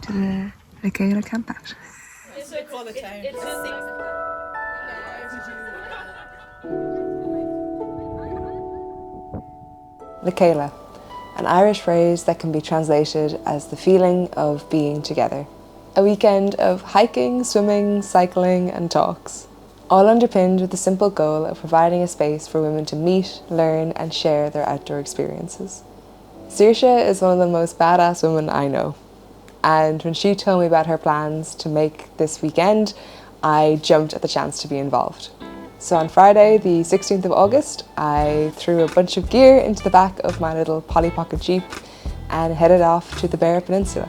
to the Michaela camp out. Michaela, an Irish phrase that can be translated as the feeling of being together. A weekend of hiking, swimming, cycling and talks, all underpinned with the simple goal of providing a space for women to meet, learn and share their outdoor experiences. Saoirse is one of the most badass women I know, and when she told me about her plans to make this weekend, I jumped at the chance to be involved. So on Friday, the 16th of August, I threw a bunch of gear into the back of my little Polly Pocket Jeep and headed off to the Beara Peninsula.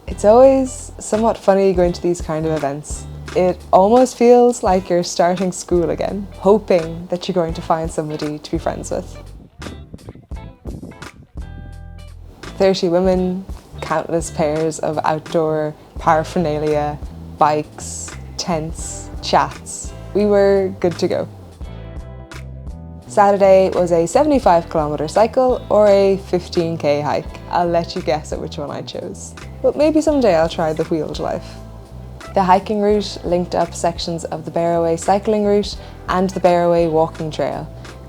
It's always somewhat funny going to these kind of events. It almost feels like you're starting school again, hoping that you're going to find somebody to be friends with. 30 women, countless pairs of outdoor paraphernalia, bikes, tents, chats. We were good to go. Saturday was a 75-kilometre cycle or a 15k hike. I'll let you guess at which one I chose. But maybe someday I'll try the wheeled life. The hiking route linked up sections of the Bearaway cycling route and the Bearaway walking trail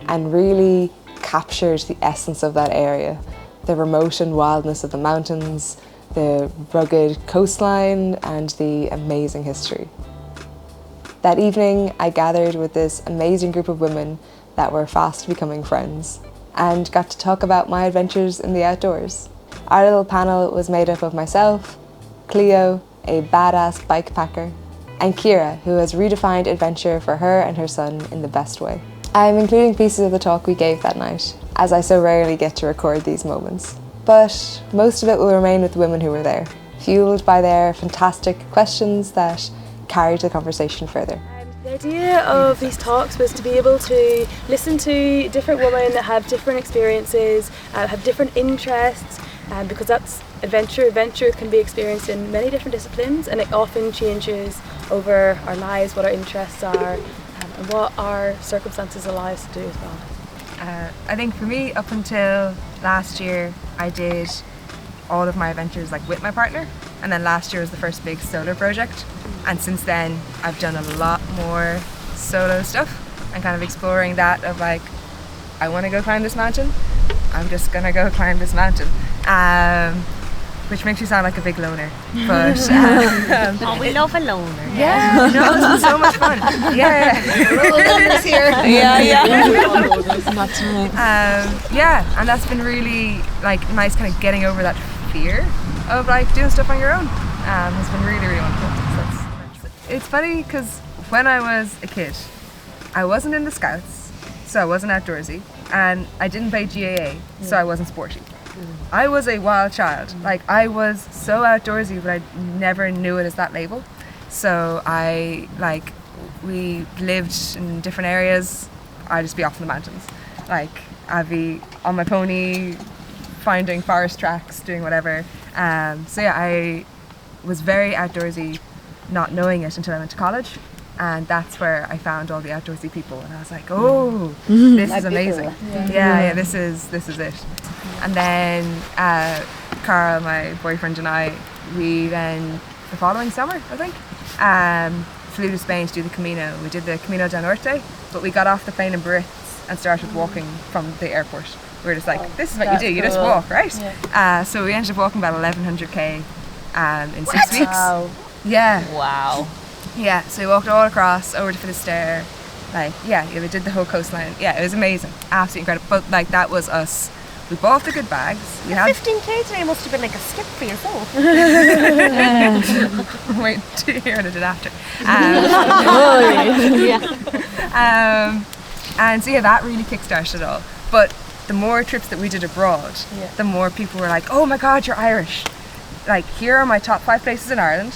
and really captured the essence of that area. The remote and wildness of the mountains, the rugged coastline and the amazing history. That evening I gathered with this amazing group of women that were fast becoming friends and got to talk about my adventures in the outdoors. Our little panel was made up of myself, Cleo, a badass bike packer, and Kira, who has redefined adventure for her and her son in the best way. I'm including pieces of the talk we gave that night, as I so rarely get to record these moments. But most of it will remain with the women who were there, fueled by their fantastic questions that carried the conversation further. The idea of these talks was to be able to listen to different women that have different experiences, have different interests, because that's adventure. Adventure can be experienced in many different disciplines and it often changes over our lives, what our interests are and what our circumstances allow us to do as well. I think for me, up until last year, I did all of my adventures like with my partner, and then last year was the first big solo project, and since then I've done a lot more solo stuff and kind of exploring that of like, I want to go climb this mountain, I'm just gonna go climb this mountain, which makes me sound like a big loner, but oh, we love a loner. Yeah, no, this was so much fun. Yeah, yeah, and that's been really like nice, kind of getting over that fear of like doing stuff on your own. Has been really, really wonderful. So it's funny because when I was a kid, I wasn't in the Scouts, so I wasn't outdoorsy, and I didn't play GAA, so I wasn't sporty. I was a wild child. Like, I was so outdoorsy, but I never knew it as that label. So we lived in different areas. I'd just be off in the mountains. Like, I'd be on my pony, finding forest tracks, doing whatever. So yeah, I was very outdoorsy, not knowing it until I went to college. And that's where I found all the outdoorsy people, and I was like, oh, this is amazing. Yeah, this is it. And then Carl, my boyfriend, and I, we then, the following summer, I think, flew to Spain to do the Camino. We did the Camino del Norte, but we got off the plane in Biarritz and started walking from the airport. We were just like, this is what you do, you just walk, right? Yeah. So we ended up walking about 1100k in 6 weeks. Wow. Yeah. Wow. Yeah, so we walked all across over to Finisterre. We did the whole coastline. Yeah, it was amazing, absolutely incredible. But like, that was us. We bought the good bags. We had 15k today must have been like a skip for yourself. Wait to hear what I did after. And so yeah, that really kickstarted it all. But the more trips that we did abroad, the more people were like, "Oh my God, you're Irish!" Like, here are my top 5 places in Ireland.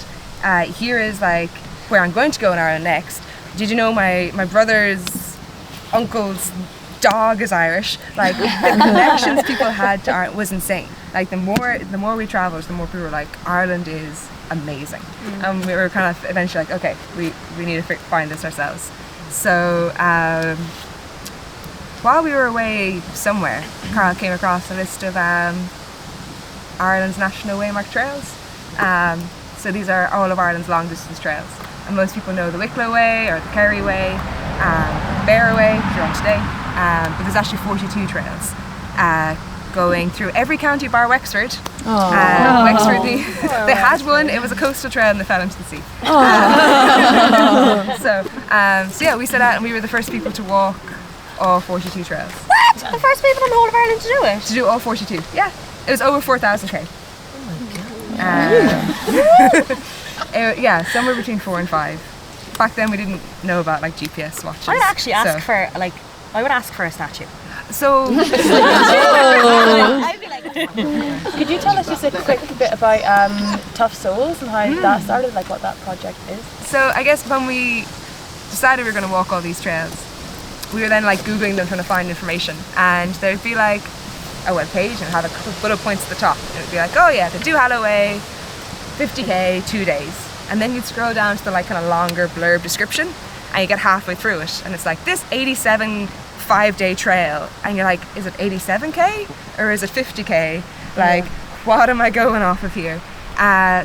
Here is like where I'm going to go in Ireland next. Did you know my brother's uncle's dog is Irish? Like, the connections people had to Ireland was insane. Like, the more we travelled, the more people were like, Ireland is amazing. And we were kind of eventually like, okay, we need to find this ourselves. So while we were away somewhere, Carl came across a list of Ireland's national waymark trails, So these are all of Ireland's long distance trails. And most people know the Wicklow Way or the Kerry Way, Beara Way, if you're on today. But there's actually 42 trails going through every county bar Wexford. Wexford, they had one, it was a coastal trail and they fell into the sea. So yeah, we set out and we were the first people to walk all 42 trails. What? The first people in the whole of Ireland to do it? To do all 42, yeah. It was over 4,000 k. Yeah, somewhere between 4 and 5. Back then we didn't know about like GPS watches. I'd actually ask for I would ask for a statue. So I'd be like, Could you tell us just a quick bit about Tough Souls and how that started, like what that project is? So I guess when we decided we were going to walk all these trails, we were then like Googling them trying to find information, and there'd be like a web page and have a couple of bullet points at the top. It would be like, oh yeah, the Duhallow Way, 50k, 2 days. And then you'd scroll down to the like kind of longer blurb description and you get halfway through it and it's like this 87 5-day trail and you're like, is it 87k or is it 50k? Like, what am I going off of here?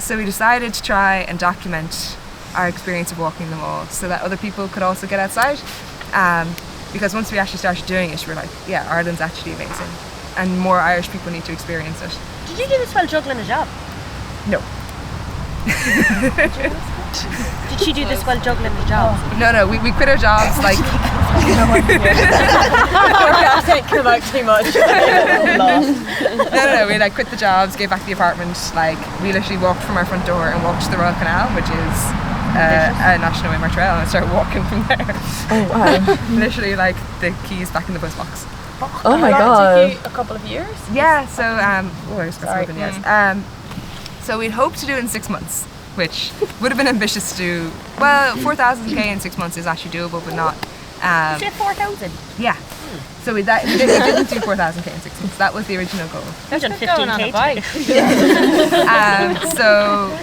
So we decided to try and document our experience of walking them all so that other people could also get outside. Because once we actually started doing it, we were like, yeah, Ireland's actually amazing and more Irish people need to experience it. did you do this while juggling a job? No. Did she do this while juggling the job? No, we quit our jobs like Can't come out too much. no, we like quit the jobs, gave back the apartment, like we literally walked from our front door and walked to the Royal Canal, which is a National Waymark Trail, and started walking from there. Oh wow. Literally like the keys back in the post box. Oh my That god. took you a couple of years? Yeah, so I was Sorry. yes. So we'd hoped to do it in 6 months, which would have been ambitious to do. Well, 4,000k in 6 months is actually doable, but not. Did 4,000? Yeah. So we didn't do 4,000k in 6 months. That was the original goal. I've done 15k. So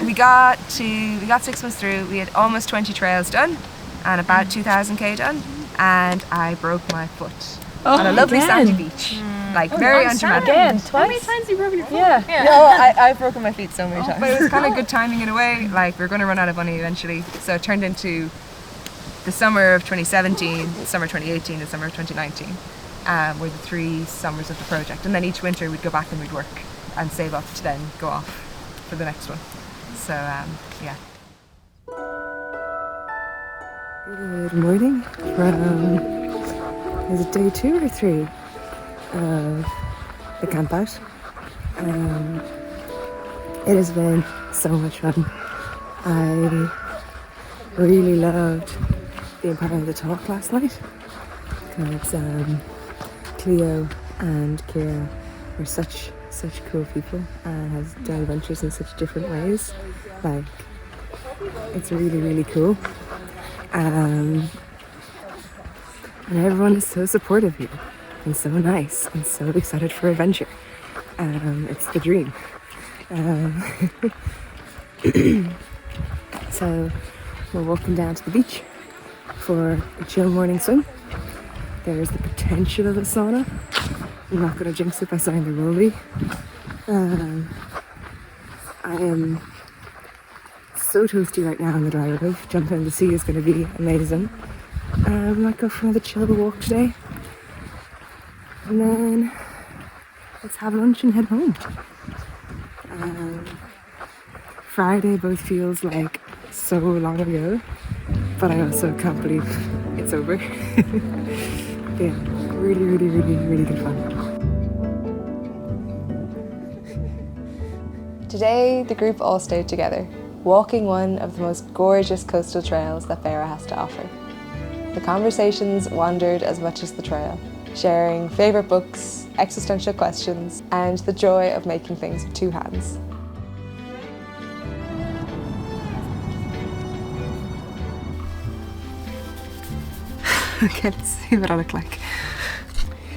we got 6 months through. We had almost 20 trails done, and about 2,000k done, and I broke my foot on a lovely sandy beach. Like very undramatic. Again, twice? How many times have you broken your foot? Yeah. No, I've broken my feet so many times. But it was kind of good timing in a way. Like we were going to run out of money eventually, so it turned into the summer of 2017, summer 2018, and summer of 2019 were the 3 summers of the project. And then each winter we'd go back and we'd work and save up to then go off for the next one. So yeah. Good morning from, is it day 2 or 3 of the camp out? It has been so much fun. I really loved being part of the talk last night because Cleo and Kira are such cool people and have done adventures in such different ways. Like, it's really cool. And everyone is so supportive here and so nice and so excited for adventure. It's the dream. So we're walking down to the beach for a chill morning swim. There's the potential of a sauna. I'm not going to jinx it by saying there will be. I am so toasty right now in the dry road. Jumping in the sea is going to be amazing. We might go for another chill walk today. And then let's have lunch and head home. Friday both feels like so long ago, but I also can't believe it's over. Yeah, really good fun. Today, the group all stayed together, walking one of the most gorgeous coastal trails that Beara has to offer. The conversations wandered as much as the trail, sharing favourite books, existential questions, and the joy of making things with 2 hands. Okay, let's see what I look like.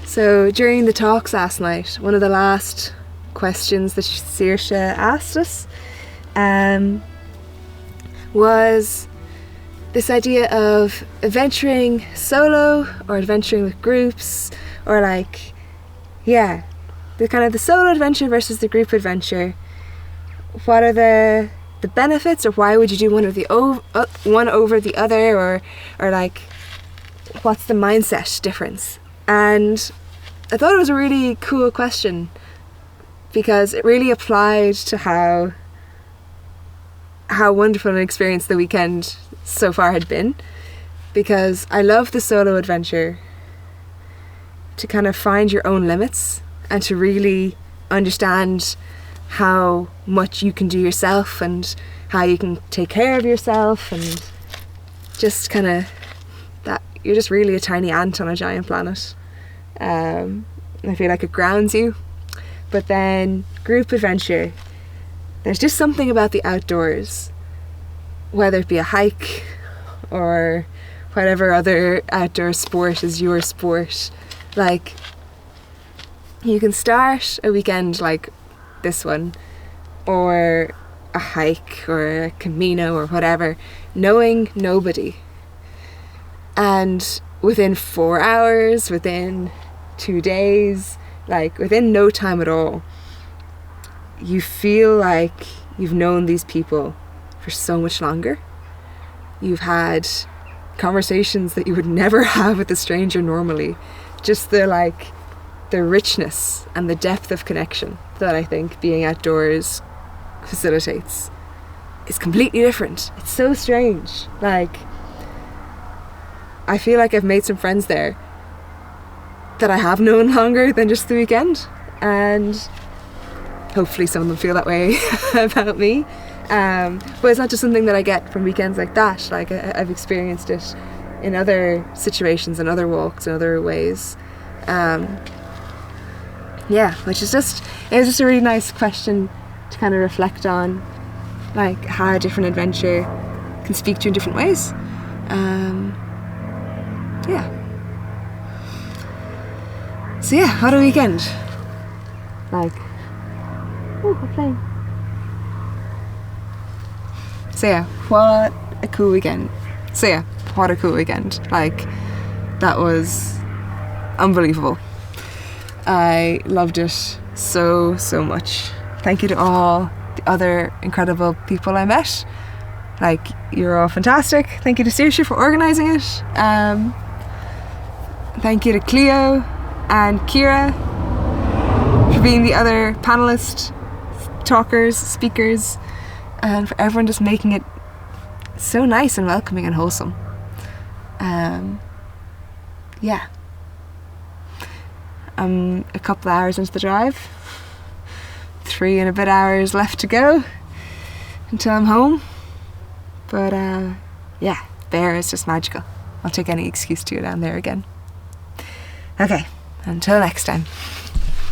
So during the talks last night, one of the last questions that Saoirse asked us was this idea of adventuring solo or adventuring with groups, or like, yeah, the kind of the solo adventure versus the group adventure. what are the benefits, or why would you do one over the other, or like what's the mindset difference? And I thought it was a really cool question because it really applied to how wonderful an experience the weekend so far had been, because I love the solo adventure to kind of find your own limits and to really understand how much you can do yourself and how you can take care of yourself, and just kind of that you're just really a tiny ant on a giant planet. I feel like it grounds you. But then group adventure, there's just something about the outdoors, whether it be a hike or whatever other outdoor sport is your sport. Like, you can start a weekend like this one, or a hike or a Camino or whatever, knowing nobody, and within 4 hours, within 2 days, like within no time at all, you feel like you've known these people for so much longer. You've had conversations that you would never have with a stranger normally. Just the richness and the depth of connection that I think being outdoors facilitates is completely different. It's so strange. Like, I feel like I've made some friends there that I have known longer than just the weekend, and hopefully some of them feel that way about me. But it's not just something that I get from weekends like that. Like, I've experienced it in other situations and other walks and other ways. Which is just, it was just a really nice question to kind of reflect on, like how a different adventure can speak to you in different ways. So yeah, what a weekend. Like, oh, we're playing. So yeah, what a cool weekend. Like, that was unbelievable. I loved it so much. Thank you to all the other incredible people I met. Like, you're all fantastic. Thank you to Saoirse for organising it. Thank you to Cleo and Kira for being the other panellists, talkers, speakers, and for everyone just making it so nice and welcoming and wholesome. I'm a couple of hours into the drive, 3 and a bit hours left to go until I'm home. But Bear is just magical. I'll take any excuse to go down there again. Okay, until next time.